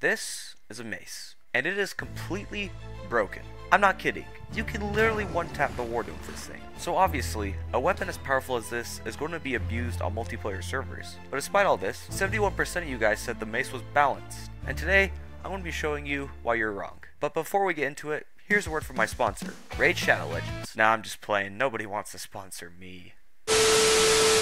This is a mace, and it is completely broken. I'm not kidding. You can literally one-tap the warden with this thing. So obviously, a weapon as powerful as this is going to be abused on multiplayer servers. But despite all this, 71% of you guys said the mace was balanced. And today, I'm going to be showing you why you're wrong. But before we get into it, here's a word from my sponsor, Raid Shadow Legends. Nah, I'm just playing. Nobody wants to sponsor me.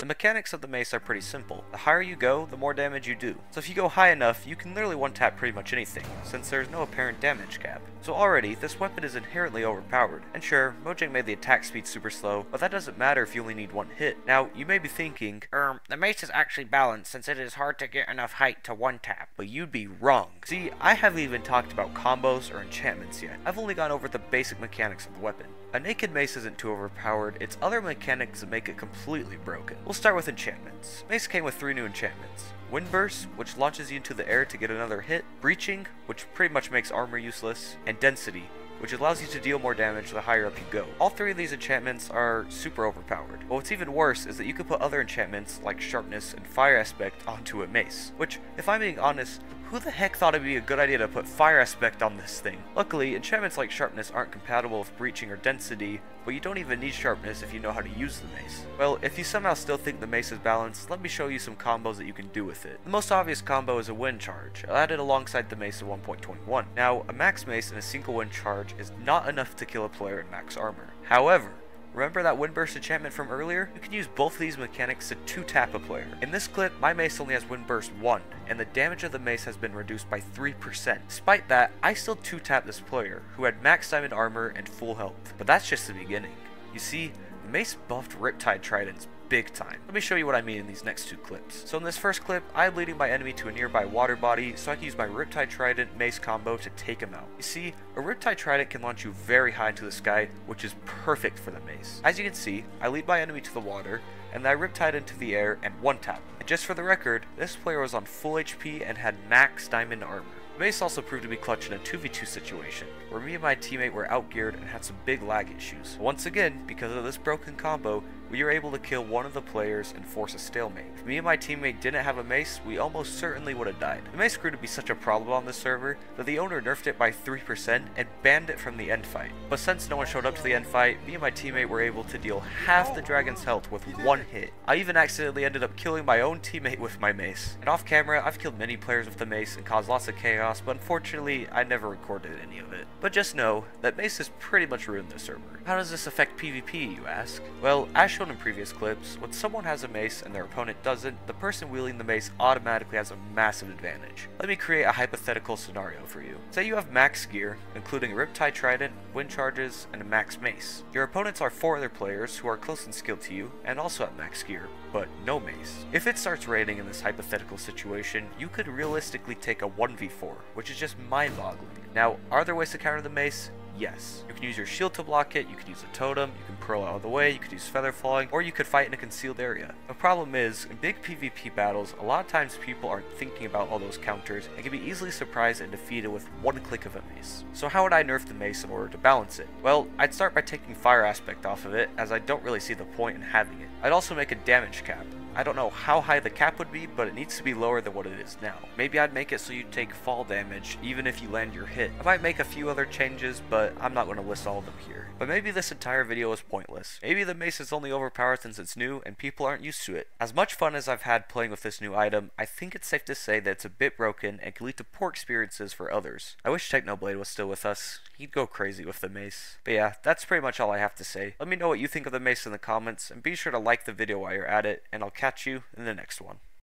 The mechanics of the mace are pretty simple. The higher you go, the more damage you do. So if you go high enough, you can literally one-tap pretty much anything, since there's no apparent damage cap. So already, this weapon is inherently overpowered. And sure, Mojang made the attack speed super slow, but that doesn't matter if you only need one hit. Now, you may be thinking, the mace is actually balanced since it is hard to get enough height to one-tap. But you'd be wrong. See, I haven't even talked about combos or enchantments yet. I've only gone over the basic mechanics of the weapon. A naked mace isn't too overpowered, it's other mechanics that make it completely broken. We'll start with enchantments. Mace came with 3 new enchantments. Wind Burst, which launches you into the air to get another hit, Breaching, which pretty much makes armor useless, and Density, which allows you to deal more damage the higher up you go. All 3 of these enchantments are super overpowered. But what's even worse is that you can put other enchantments like Sharpness and Fire Aspect onto a mace, which, if I'm being honest, who the heck thought it'd be a good idea to put Fire Aspect on this thing? Luckily, enchantments like Sharpness aren't compatible with Breaching or Density, but you don't even need Sharpness if you know how to use the mace. Well, if you somehow still think the mace is balanced, let me show you some combos that you can do with it. The most obvious combo is a wind charge, added alongside the mace at 1.21. Now, a max mace and a single wind charge is not enough to kill a player in max armor. However, remember that Wind Burst enchantment from earlier? You can use both of these mechanics to 2-tap a player. In this clip, my mace only has Wind Burst 1, and the damage of the mace has been reduced by 3%. Despite that, I still 2-tap this player, who had max diamond armor and full health. But that's just the beginning. You see, the mace buffed Riptide Tridents big time. Let me show you what I mean in these next 2 clips. So in this first clip, I'm leading my enemy to a nearby water body, so I can use my Riptide Trident mace combo to take him out. You see, a Riptide Trident can launch you very high into the sky, which is perfect for the mace. As you can see, I lead my enemy to the water, and I Riptide into the air and one-tap. And just for the record, this player was on full HP and had max diamond armor. The mace also proved to be clutch in a 2v2 situation, where me and my teammate were outgeared and had some big lag issues. Once again, because of this broken combo, we were able to kill one of the players and force a stalemate. If me and my teammate didn't have a mace, we almost certainly would have died. The mace grew to be such a problem on this server that the owner nerfed it by 3% and banned it from the end fight. But since no one showed up to the end fight, me and my teammate were able to deal half the dragon's health with 1 hit. I even accidentally ended up killing my own teammate with my mace. And off camera, I've killed many players with the mace and caused lots of chaos, but unfortunately, I never recorded any of it. But just know that mace has pretty much ruined the server. How does this affect PvP, you ask? Well, as shown in previous clips, when someone has a mace and their opponent doesn't, the person wielding the mace automatically has a massive advantage. Let me create a hypothetical scenario for you. Say you have max gear, including a Riptide Trident, wind charges, and a max mace. Your opponents are 4 other players who are close in skill to you, and also have max gear, but no mace. If it starts raining in this hypothetical situation, you could realistically take a 1v4, which is just mind-boggling. Now, are there ways to counter the mace? Yes. You can use your shield to block it, you could use a totem, you can pearl out of the way, you could use feather falling, or you could fight in a concealed area. The problem is, in big PvP battles, a lot of times people aren't thinking about all those counters and can be easily surprised and defeated with 1 click of a mace. So how would I nerf the mace in order to balance it? Well, I'd start by taking Fire Aspect off of it, as I don't really see the point in having it. I'd also make a damage cap. I don't know how high the cap would be, but it needs to be lower than what it is now. Maybe I'd make it so you take fall damage, even if you land your hit. I might make a few other changes, but I'm not going to list all of them here. But maybe this entire video is pointless. Maybe the mace is only overpowered since it's new, and people aren't used to it. As much fun as I've had playing with this new item, I think it's safe to say that it's a bit broken and can lead to poor experiences for others. I wish Technoblade was still with us. He'd go crazy with the mace. But yeah, that's pretty much all I have to say. Let me know what you think of the mace in the comments, and be sure to like the video while you're at it, and I'll catch you in the next one.